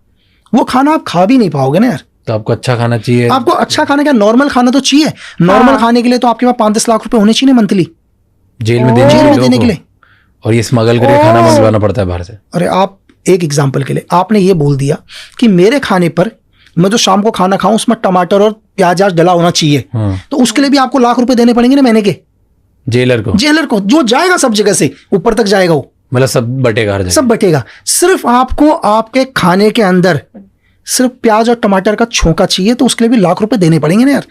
वो खाना आप खा भी नहीं पाओगे ना यार। तो आपको अच्छा खाना चाहिए। आपको अच्छा खाना क्या, नॉर्मल खाना तो चाहिए। नॉर्मल खाने के लिए तो आपके पास 5-10 लाख रुपए होने चाहिए ना मंथली, जेल में जेल में देने देने के लिए। और ये स्मगल करके खाना मंगवाना पड़ता है बाहर से। अरे आप एक एग्जाम्पल के लिए आपने ये बोल दिया कि मेरे खाने पर मैं जो शाम को खाना खाऊं उसमें टमाटर और प्याज डला होना चाहिए, तो उसके लिए भी आपको लाख रुपए देने पड़ेंगे ना महीने के जेलर को जो जाएगा सब जगह से ऊपर तक जाएगा, वो मतलब सब बटेगा हर जगह। सब बटेगा। सिर्फ आपको आपके खाने के अंदर सिर्फ प्याज और टमाटर का छोंका चाहिए, तो उसके लिए भी लाख रुपए देने पड़ेंगे ना यार।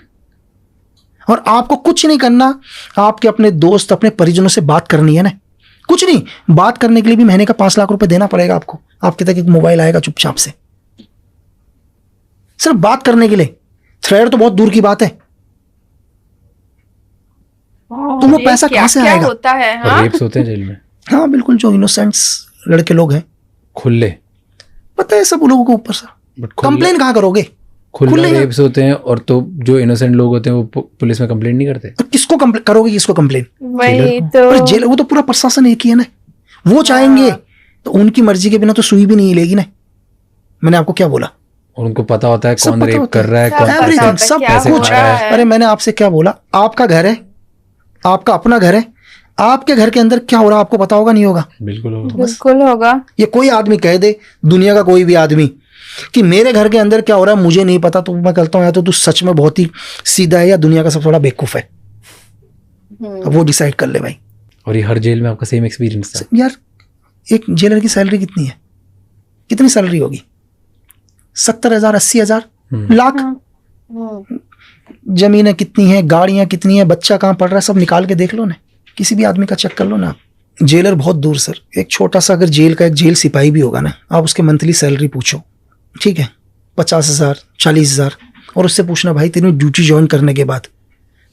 और आपको कुछ नहीं करना, आपके अपने दोस्त अपने परिजनों से बात करनी है ना, कुछ नहीं, बात करने के लिए भी महीने का 5 लाख रुपए देना पड़ेगा आपको। आपके तक एक मोबाइल आएगा चुपचाप से, सिर्फ बात करने के लिए। थ्रेड तो बहुत दूर की बात है, तो वो पैसा कहां से आएगा? होता है और हाँ? रेप्स होते हैं जेल में। हाँ बिल्कुल, जो इनोसेंट्स लड़के लोग हैं, खुले पता है सब लोगों को ऊपर से। बट कंप्लेन कहाँ करोगे? खुले खुले हैं। रेप्स होते हैं। और तो जो इनोसेंट लोग होते हैं वो पुलिस में कंप्लेंट नहीं करते। तो किसको करोगे, किसको कंप्लेन? वही पर तो। जेल, वो तो पूरा प्रशासन एक ही है ना, वो चाहेंगे तो उनकी मर्जी के बिना तो सुई भी नहीं हिलेगी ना। मैंने आपको क्या बोला? और उनको पता होता है सब कौन पता रेप होता कर रहा है, सब कौन पता एवरीथिंग, होता है, सब क्या कुछ। हो रहा है। अरे मैंने आपसे क्या बोला, आपका घर है, आपका अपना घर है, आपके घर के अंदर क्या हो रहा है आपको पता होगा नहीं होगा? बिल्कुल होगा। बिल्कुल होगा। ये कोई आदमी कह दे, दुनिया का कोई भी आदमी, कि मेरे घर के अंदर क्या हो रहा है मुझे नहीं पता, तो मैं कहता हूँ या तो तू सच में बहुत ही सीधा है या दुनिया का सबसे बड़ा बेवकूफ है। अब वो डिसाइड कर ले भाई। और ये हर जेल में आपका सेम एक्सपीरियंस था? यार एक जेलर की सैलरी कितनी है, कितनी सैलरी होगी? 70,000, 80,000, लाख। जमीनें कितनी है, गाड़ियां कितनी है, बच्चा कहाँ पढ़ रहा है, सब निकाल के देख लो ना, किसी भी आदमी का चेक कर लो ना आप। जेलर बहुत दूर सर, एक छोटा सा अगर जेल का एक जेल सिपाही भी होगा ना, आप उसके मंथली सैलरी पूछो, ठीक है, 50,000, 40,000, और उससे पूछना भाई तेरी ड्यूटी ज्वाइन करने के बाद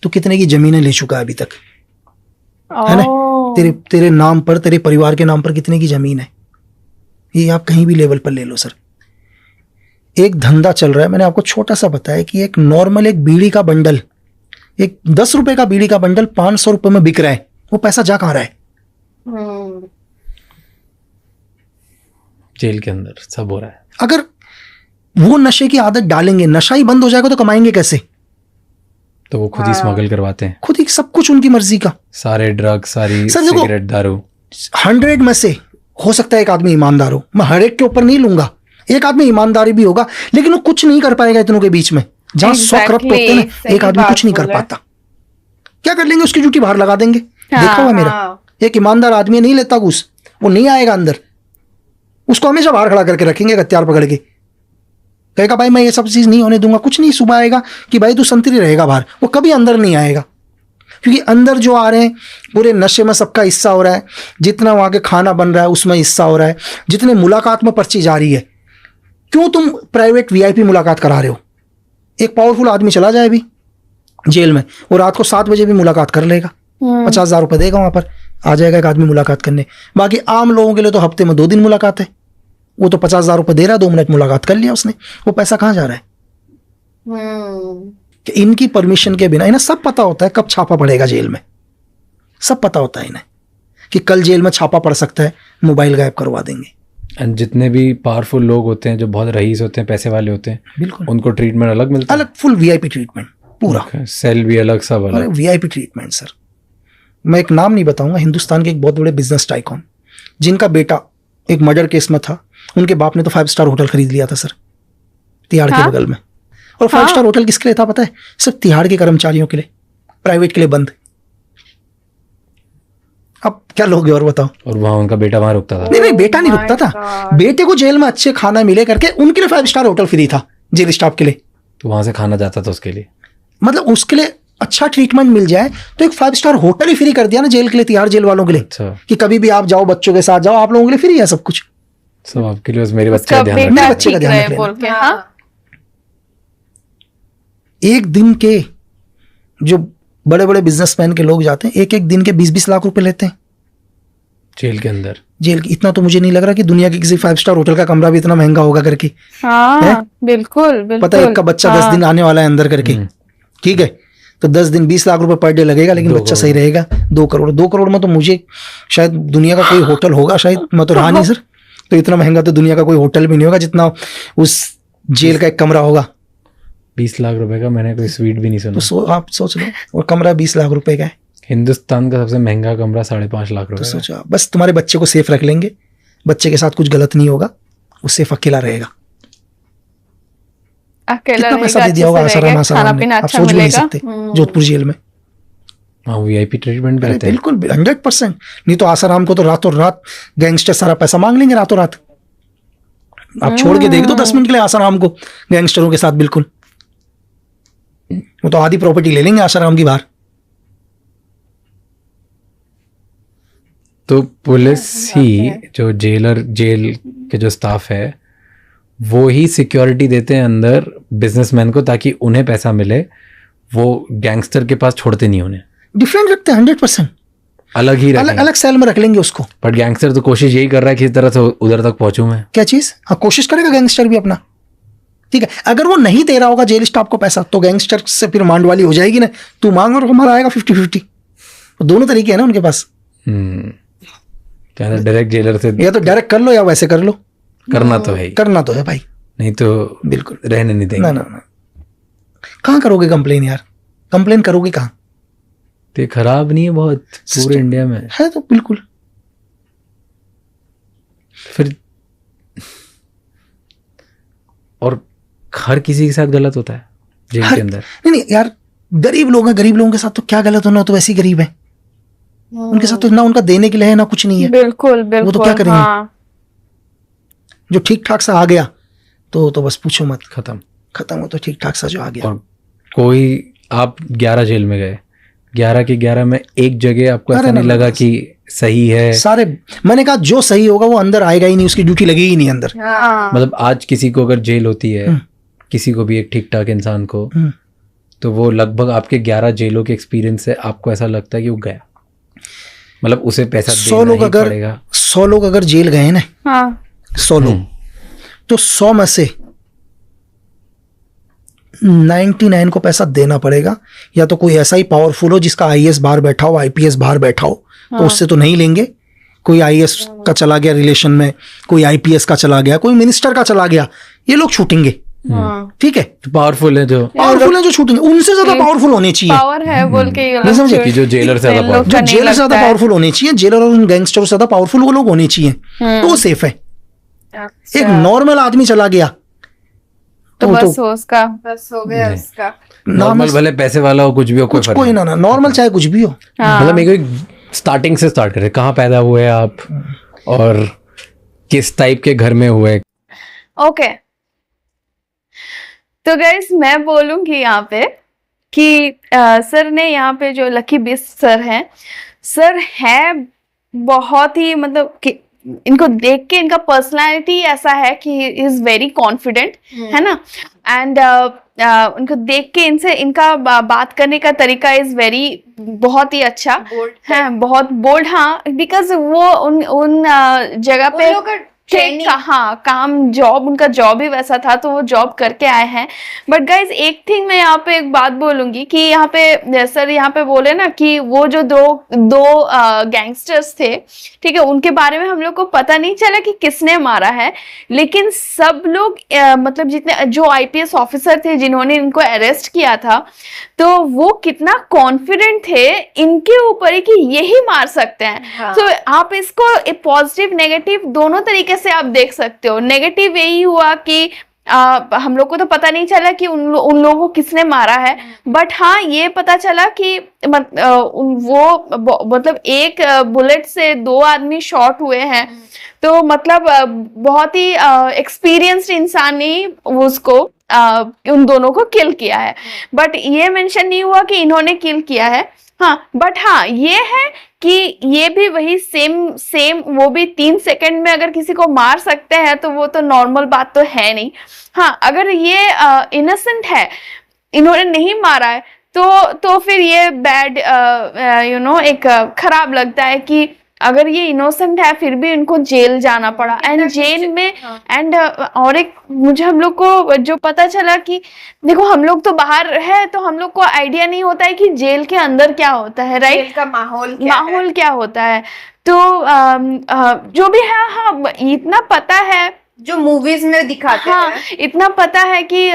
तो कितने की जमीनें ले चुका है अभी तक, है ना? तेरे नाम पर, तेरे परिवार के नाम पर कितने की जमीन है, ये आप कहीं भी लेवल पर ले लो सर। एक धंधा चल रहा है, मैंने आपको छोटा सा बताया कि एक नॉर्मल एक बीड़ी का बंडल, एक 10 रुपए का बीड़ी का बंडल 500 रुपए में बिक रहा है, वो पैसा जा कहां रहा है? जेल के अंदर सब हो रहा है। अगर वो नशे की आदत डालेंगे, नशा ही बंद हो जाएगा तो कमाएंगे कैसे? तो वो खुद ही स्मगल करवाते हैं, खुद ही सब कुछ उनकी मर्जी का, सारे ड्रग, सारी सर देखो, सिगरेट, दारू। 100 में से हो सकता है एक आदमी ईमानदार हो, मैं हर एक के ऊपर नहीं लूंगा, एक आदमी ईमानदारी भी होगा, लेकिन वो कुछ नहीं कर पाएगा इतनों के बीच में, जहां 100 करप्ट होते हैं ना, एक आदमी कुछ नहीं कर पाता। क्या कर लेंगे, उसकी ड्यूटी बाहर लगा देंगे। देखा हुआ मेरा, एक ईमानदार आदमी नहीं लेता घूस, वो नहीं आएगा अंदर, उसको हमेशा बाहर खड़ा करके रखेंगे हथियार पकड़ के, कहेगा भाई मैं ये सब चीज नहीं होने दूंगा, कुछ नहीं, सुबह आएगा कि भाई तू संतरी रहेगा बाहर, वो कभी अंदर नहीं आएगा। क्योंकि अंदर जो आ रहे हैं पूरे नशे में सबका हिस्सा हो रहा है, जितना वहां के खाना बन रहा है उसमें हिस्सा हो रहा है, जितने मुलाकात में पर्ची जा रही है। क्यों तुम प्राइवेट वीआईपी मुलाकात करा रहे हो? एक पावरफुल आदमी चला जाए अभी जेल में, वो रात को 7 बजे भी मुलाकात कर लेगा, 50,000 रुपए देगा, वहां पर आ जाएगा एक आदमी मुलाकात करने। बाकी आम लोगों के लिए तो हफ्ते में 2 दिन मुलाकात है, वो तो 50,000 रुपए दे रहा है, 2 मिनट मुलाकात कर लिया उसने, वो पैसा कहाँ जा रहा है? कि इनकी परमिशन के बिना, इन्हें सब पता होता है कब छापा पड़ेगा जेल में, सब पता होता है इन्हें कि कल जेल में छापा पड़ सकता है, मोबाइल गायब करवा देंगे। एंड जितने भी पावरफुल लोग होते हैं, जो बहुत रईस होते हैं, पैसे वाले होते हैं, बिल्कुल उनको ट्रीटमेंट अलग मिलता है, अलग, फुल वीआईपी ट्रीटमेंट पूरा, सेल भी अलग, सब अरे अलग। VIP treatment sir. मैं एक नाम नहीं बताऊंगा, हिंदुस्तान के एक बहुत बड़े बिजनेस टाइकॉन, जिनका बेटा एक मर्डर केस में था, उनके बाप ने तो 5 स्टार होटल खरीद लिया था सर, तिहाड़ के बगल में। और 5 स्टार होटल किसके लिए था पता है? सिर्फ तिहाड़ के कर्मचारियों के लिए, प्राइवेट के लिए बंद। अब क्या लोगे और बताओ? और वहाँ उनका बेटा वहाँ रुकता था। नहीं बेटा नहीं रुकता था, बेटे को जेल में अच्छे खाना मिले करके उनके लिए 5 स्टार होटल फ्री था जेल स्टाफ के लिए। तो वहां से खाना जाता था उसके लिए, मतलब उसके लिए अच्छा ट्रीटमेंट मिल जाए तो एक 5 स्टार होटल ही फ्री कर दिया ना जेल के लिए, तिहाड़ जेल वालों के लिए। अच्छा, कि कभी भी आप जाओ, बच्चों के साथ जाओ, आप लोगों के लिए फ्री है सब कुछ। सब आपके लिए, बस मेरे बच्चे का उसका ध्यान बेटा रखना। मेरे बच्चे का ठीक ध्यान रहे रख लेना। बोल के, हाँ। एक दिन के जो बड़े बड़े बिजनेसमैन के लोग जाते हैं, एक एक दिन के 20-20 लाख रुपए लेते हैं जेल के अंदर। जेल की। इतना तो मुझे नहीं लग रहा कि दुनिया के किसी 5 स्टार होटल का कमरा भी इतना महंगा होगा करके। हाँ, है? बिल्कुल बिल्कुल। पता है एक का बच्चा 10 दिन आने वाला है अंदर करके, ठीक है, तो 10 दिन 20 लाख रुपए पर डे लगेगा, लेकिन 2 बच्चा सही रहेगा। 2 करोड़, 2 करोड़ में तो मुझे शायद दुनिया का कोई होटल होगा, शायद मैं तो रहा नहीं सर, तो इतना महंगा तो दुनिया का कोई होटल भी नहीं होगा जितना उस जेल का एक कमरा होगा। 20 लाख रुपए का मैंने कोई स्वीट भी नहीं सुना। तो आप सोच लो, और कमरा 20 लाख रुपए का है, हिंदुस्तान का सबसे महंगा कमरा 5.5 लाख तो रुपए का। सोचो आप, बस तुम्हारे बच्चे को सेफ रख लेंगे, बच्चे के साथ कुछ गलत नहीं होगा, वो सेफ अकेला रहेगा। अकेला कितना पैसा रहेगा, दे दिया होगा अच्छे से रहेगा, आसाराम खाना ने, पीना आप अच्छा सोच भी नहीं मिलेगा। सकते जोधपुर जेल में। हाँ, VIP ट्रीटमेंट भी अरे रहते हैं। बिल्कुल 100%। नहीं तो आसाराम को तो रातों रात गैंगस्टर सारा पैसा मांग लेंगे रातों रात। आप छोड़ के देख दो 10 मिनट के लिए आसाराम को गैंगस्टरों के साथ, बिल्कुल वो तो आधी प्रॉपर्टी ले लेंगे आसाराम की बाहर। तो पुलिस ही जो जेल के जो स्टाफ है वो ही सिक्योरिटी देते हैं अंदर बिजनेसमैन को, ताकि उन्हें पैसा मिले। वो गैंगस्टर के पास छोड़ते नहीं उन्हें, डिफरेंट रखते हैं 100%, अलग ही अलग रखेंगे। अलग सेल में रख लेंगे उसको। बट गैंगस्टर तो कोशिश यही कर रहा है कि इस तरह से उधर तक पहुंचूं मैं। क्या चीज? हाँ, कोशिश करेगा गैंगस्टर भी अपना, ठीक है। अगर वो नहीं दे रहा होगा जेल स्टाफ को पैसा, तो गैंगस्टर से फिर मांड वाली हो जाएगी ना, तू मांग और हमारा आएगा 50-50। दोनों तरीके हैं ना उनके पास, क्या डायरेक्ट जेलर से या तो डायरेक्ट कर लो या वैसे कर लो, करना तो है ही, करना तो है भाई, नहीं तो बिल्कुल रहने नहीं देंगे। ना ना ना। कहाँ करोगे कंप्लेन यार, कंप्लेन करोगे कहाँ? तो ये खराब नहीं है बहुत पूरे इंडिया में? है तो बिल्कुल। फिर और हर किसी के साथ गलत होता है जेल के अंदर। नहीं नहीं यार, गरीब लोग हैं, गरीब लोगों के साथ तो क्या गलत होना, तो वैसे ही गरीब है। उनके साथ तो ना उनका देने के लिए है ना कुछ नहीं है, बिल्कुल बिल्कुल। वो तो क्या करेंगे? हाँ। जो ठीक ठाक सा आ गया तो बस पूछो मत, खत्म। हो तो ठीक ठाक सा जो आ गया। और कोई आप 11 जेल में गए, 11 के 11 में एक जगह आपको ऐसा अरे नहीं ना, लगा कि सही है? सारे, मैंने कहा जो सही होगा वो अंदर आएगा ही नहीं, उसकी ड्यूटी लगेगी ही नहीं अंदर। हाँ। मतलब आज किसी को अगर जेल होती है, किसी को भी एक ठीक ठाक इंसान को, तो वो लगभग आपके 11 जेलों के एक्सपीरियंस से आपको ऐसा लगता है कि वो गया, मतलब उसे पैसा 100 लोग देना ही अगर पड़ेगा। 100 लोग अगर जेल गए ना, हाँ। 100 लोग, तो 100 में से 99 को पैसा देना पड़ेगा। या तो कोई ऐसा ही पावरफुल हो जिसका IAS बाहर बैठा हो, IPS बाहर बैठा हो, तो उससे तो नहीं लेंगे। कोई IAS का चला गया रिलेशन में, कोई IPS का चला गया, कोई मिनिस्टर का चला गया, ये लोग छूटेंगे, ठीक है। पावरफुल है जो छूटेंगे, उनसे ज्यादा पावरफुल होने चाहिए। पावर है बोल के ये नहीं लोग समझे? छोड़- कि जो जेलर से ज्यादा इन लोग powerful- का जो नहीं जेलर से ज्यादा लगता है। पावरफुल होने चाहिए, जेलर और उन गैंगस्टर से ज्यादा पावरफुल वो लोग होने चाहिए, तो वो सेफ है। अच्छा। एक नॉर्मल आदमी चला गया तो वो बस हो उसका बस हो गया उसका। नॉर्मल भले पैसे वाला हो, कुछ भी हो, कोई कुछ फर्क कोई नहीं। ना नॉर्मल चाहे कुछ भी हो। हाँ। मतलब मेरे को स्टार्टिंग से स्टार्ट करें, कहाँ पैदा हुए आप और किस टाइप के घर में हुए? ओके। तो गाइस मैं बोलूंगी यहाँ पे कि सर ने यहाँ पे जो लकी बिस्ट सर हैं, सर है बहुत ही, मतलब कि इनको देख के इनका पर्सनालिटी ऐसा है कि ही इज वेरी कॉन्फिडेंट, है ना। एंड उनको देख के इनसे इनका बात करने का तरीका इज वेरी, बहुत ही अच्छा है, बहुत बोल्ड। हाँ, बिकॉज वो उन जगह पे उन लोग का ट्रेनिंग, हाँ, काम जॉब, उनका जॉब ही वैसा था, तो वो जॉब करके आए हैं। बट गाइज एक थिंग मैं यहाँ पे एक बात बोलूंगी कि यहाँ पे सर यहाँ पे बोले ना कि वो जो दो गैंगस्टर्स थे, ठीक है, उनके बारे में हम लोग को पता नहीं चला कि किसने मारा है, लेकिन सब लोग मतलब जितने जो IPS ऑफिसर थे जिन्होंने इनको अरेस्ट किया था, तो वो कितना कॉन्फिडेंट थे इनके ऊपर ही कि यही मार सकते हैं। हाँ। तो आप इसको पॉजिटिव नेगेटिव दोनों तरीके से आप देख सकते हो। नेगेटिव यही हुआ कि हम लोग को तो पता नहीं चला कि उन लोगों को किसने मारा है, बट हाँ ये पता चला कि वो मतलब एक बुलेट से 2 आदमी शॉट हुए हैं, तो मतलब बहुत ही एक्सपीरियंस्ड इंसान ने उसको उन दोनों को किल किया है। बट ये मेंशन नहीं हुआ कि इन्होंने किल किया है। हाँ, बट हाँ ये है कि ये भी वही सेम वो भी 3 सेकंड में अगर किसी को मार सकते हैं, तो वो तो नॉर्मल बात तो है नहीं। हाँ, अगर ये इनोसेंट है, इन्होंने नहीं मारा है, तो फिर ये बैड एक खराब लगता है कि अगर ये इनोसेंट है फिर भी इनको जेल जाना पड़ा एंड जेल में एंड और एक मुझे हम लोग को जो पता चला कि देखो हम लोग तो बाहर है तो हम लोग को आइडिया नहीं होता है कि जेल के अंदर क्या होता है, राइट? जेल का माहौल क्या होता है। तो जो भी है, हाँ इतना पता है जो मूवीज में दिखाते हाँ, हैं। इतना पता है कि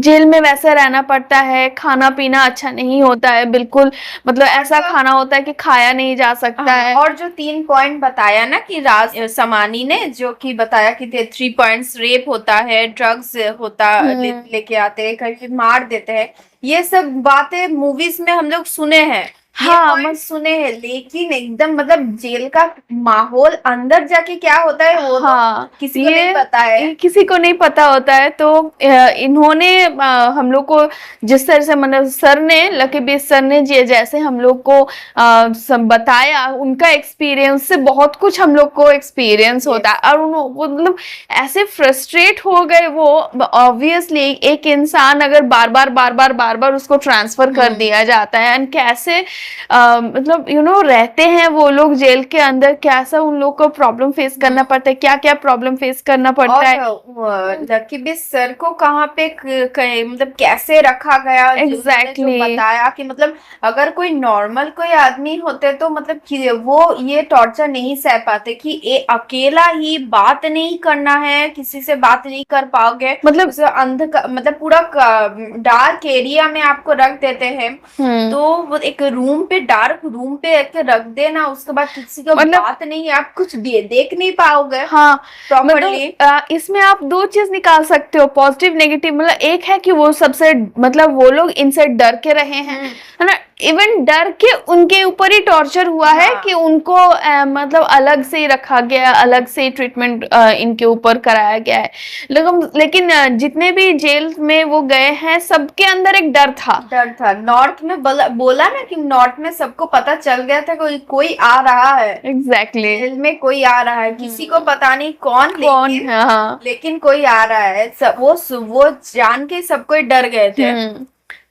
जेल में वैसे रहना पड़ता है, खाना पीना अच्छा नहीं होता है बिल्कुल, मतलब ऐसा खाना होता है कि खाया नहीं जा सकता है। और जो 3 पॉइंट बताया ना कि राज समानी ने जो कि बताया कि 3 पॉइंट्स रेप होता है, ड्रग्स होता लेके आते हैं, कभी मार देते हैं, ये सब बातें मूवीज में हम लोग सुने हैं, हाँ, ये सुने हैं, लेकिन एकदम मतलब जेल का माहौल अंदर जाके क्या होता है वो हाँ, तो किसी को नहीं पता है, किसी को नहीं पता होता है। तो इन्होंने हम लोग को जिस तरह से मतलब सर ने, लकी बेस सर ने जैसे हम लोग को बताया, उनका एक्सपीरियंस से बहुत कुछ हम लोग को एक्सपीरियंस होता है। और वो मतलब ऐसे फ्रस्ट्रेट हो गए वो, ऑब्वियसली एक इंसान अगर बार बार उसको ट्रांसफर कर दिया जाता है एंड कैसे मतलब रहते हैं वो लोग जेल के अंदर, कैसा उन लोग को प्रॉब्लम फेस करना पड़ता है, क्या क्या प्रॉब्लम फेस करना पड़ता है। लकी बेस सर को कहाँ पे मतलब कैसे रखा गया, एग्जैक्टली बताया कि मतलब अगर कोई नॉर्मल कोई आदमी होते तो मतलब कि वो ये टॉर्चर नहीं सह पाते कि अकेला ही बात नहीं करना है, किसी से बात नहीं कर पाओगे, मतलब मतलब पूरा डार्क एरिया में आपको रख देते हैं। तो वो एक डार्क रूम पे रख देना, उसके बाद किसी को मतलब बात नहीं, आप कुछ देख नहीं पाओगे। हाँ, प्रॉपर्ली इसमें आप 2 चीज निकाल सकते हो, पॉजिटिव नेगेटिव। मतलब एक है कि वो सबसे मतलब वो लोग इनसे डर के रहे हैं, है ना, इवन डर के उनके ऊपर ही टॉर्चर हुआ है कि उनको मतलब अलग से ही रखा गया, अलग से ट्रीटमेंट इनके ऊपर कराया गया है। लेकिन जितने भी जेल में वो गए हैं सबके अंदर एक डर था। नॉर्थ में बोला ना कि नॉर्थ में सबको पता चल गया था कोई आ रहा है, एग्जैक्टली जेल में कोई आ रहा है, किसी को पता नहीं कौन है, लेकिन कोई आ रहा है, वो जान के सब कोई डर गए थे।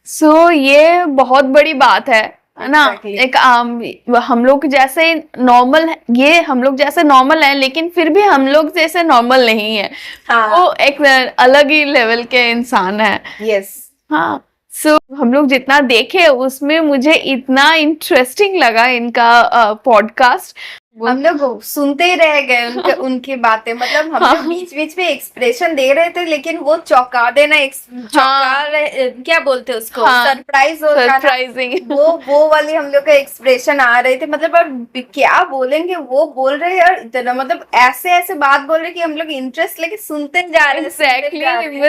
सो ये बहुत बड़ी बात है ना। एक हम लोग जैसे नॉर्मल है, ये हम लोग जैसे नॉर्मल है, लेकिन फिर भी हम लोग जैसे नॉर्मल नहीं है। वो एक अलग ही लेवल के इंसान है। यस हाँ, सो हम लोग जितना देखे उसमें मुझे इतना इंटरेस्टिंग लगा इनका पॉडकास्ट। हम लोग सुनते ही रह गए उनकी बातें, मतलब हम लोग बीच में एक्सप्रेशन दे रहे थे, लेकिन वो चौंका देना, क्या बोलते हैं उसको, सरप्राइज हो सरप्राइजिंग, वो वाली हम लोग का एक्सप्रेशन आ रहे थे, मतलब अब क्या बोलेंगे वो बोल रहे हैं, और इतना मतलब ऐसे बात बोल रहे कि हम लोग इंटरेस्ट लेके सुनते जा रहे हैं। एग्जैक्टली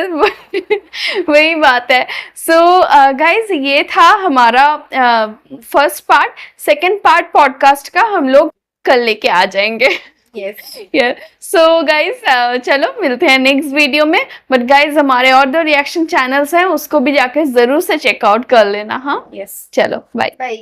वही बात है। सो गाइज ये था हमारा first part. Second part podcast का हम लोग कल लेके आ जाएंगे। सो गाइज चलो मिलते हैं नेक्स्ट वीडियो में। बट गाइज हमारे और 2 रिएक्शन चैनल्स हैं, उसको भी जाके जरूर से चेकआउट कर लेना। हाँ, यस, चलो बाय।